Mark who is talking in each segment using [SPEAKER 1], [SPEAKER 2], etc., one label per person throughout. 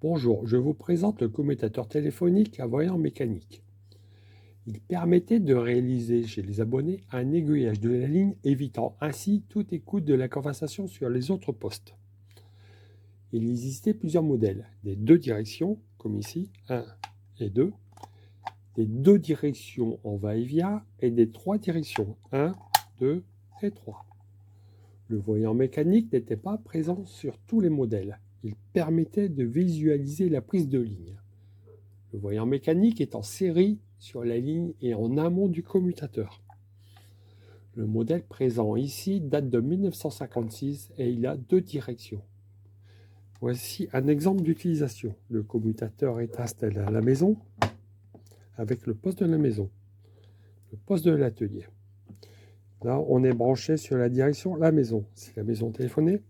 [SPEAKER 1] Bonjour, je vous présente le commutateur téléphonique à voyant mécanique. Il permettait de réaliser chez les abonnés un aiguillage de la ligne, évitant ainsi toute écoute de la conversation sur les autres postes. Il existait plusieurs modèles, des deux directions, comme ici, 1 et 2, des deux directions en va-et-vient et des trois directions, 1, 2 et 3. Le voyant mécanique n'était pas présent sur tous les modèles. Il permettait de visualiser la prise de ligne. Le voyant mécanique est en série sur la ligne et en amont du commutateur. Le modèle présent ici date de 1956 et il a deux directions. Voici un exemple d'utilisation. Le commutateur est installé à la maison avec le poste de la maison, le poste de l'atelier. Là, on est branché sur la direction la maison. Si la maison téléphonait,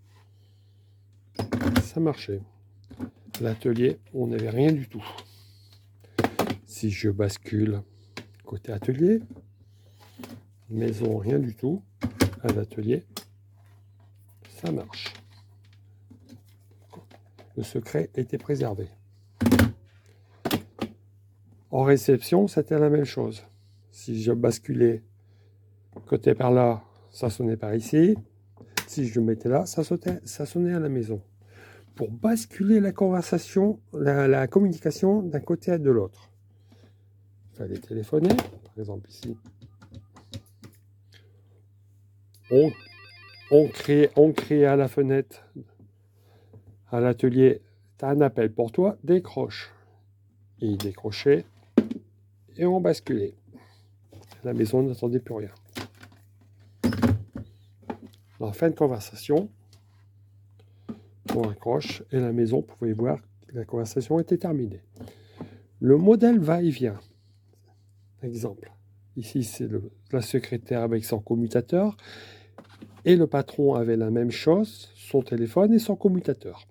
[SPEAKER 1] ça marchait. L'atelier, on n'avait rien du tout. Si je bascule côté atelier, maison, rien du tout, à l'atelier, ça marche. Le secret était préservé. En réception, c'était la même chose. Si je basculais côté par là, ça sonnait par ici. Si je le mettais là, ça sonnait à la maison. Pour basculer la conversation, la communication d'un côté à de l'autre, il fallait téléphoner. Par exemple ici, on crée à la fenêtre, à l'atelier, tu as un appel pour toi, décroche. Et il décrochait et on basculait. La maison n'entendait plus rien. En fin de conversation, on raccroche et la maison pouvait voir que la conversation était terminée. Le modèle va-et-vient. Exemple. Ici, c'est la secrétaire avec son commutateur et le patron avait la même chose, son téléphone et son commutateur.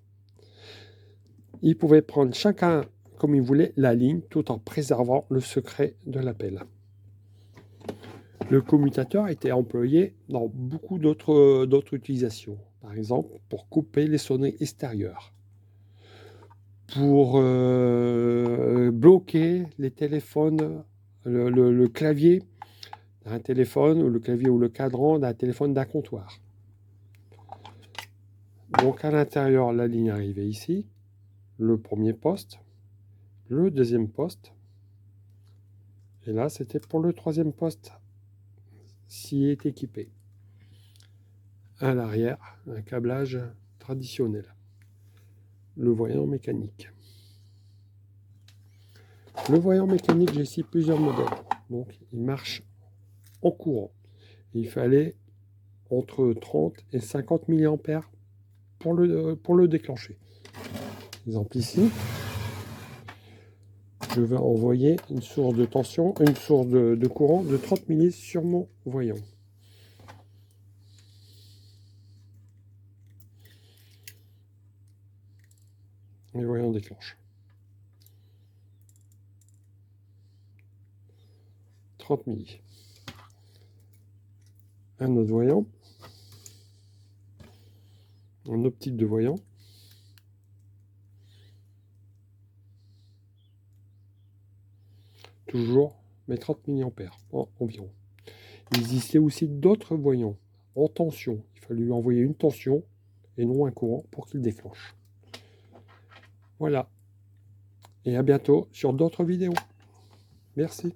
[SPEAKER 1] Ils pouvaient prendre chacun, comme ils voulaient, la ligne tout en préservant le secret de l'appel. Le commutateur était employé dans beaucoup d'autres utilisations. Par exemple, pour couper les sonneries extérieures, pour bloquer les téléphones, le clavier d'un téléphone, ou le clavier ou le cadran d'un téléphone d'un comptoir. Donc à l'intérieur, la ligne arrivait ici, le premier poste, le deuxième poste, et là c'était pour le troisième poste, s'il est équipé. À l'arrière, un câblage traditionnel. Le voyant mécanique. Le voyant mécanique, j'ai ici plusieurs modèles. Donc, il marche en courant. Il fallait entre 30 et 50 mA pour le déclencher. Exemple ici, je vais envoyer une source de tension, une source de courant de 30 mA sur mon voyant. Le voyant déclenche. 30 mA. Un autre voyant. Un autre type de voyant. Toujours, mais 30 mA environ. Il existait aussi d'autres voyants en tension. Il fallait lui envoyer une tension et non un courant pour qu'il déclenche. Voilà. Et à bientôt sur d'autres vidéos. Merci.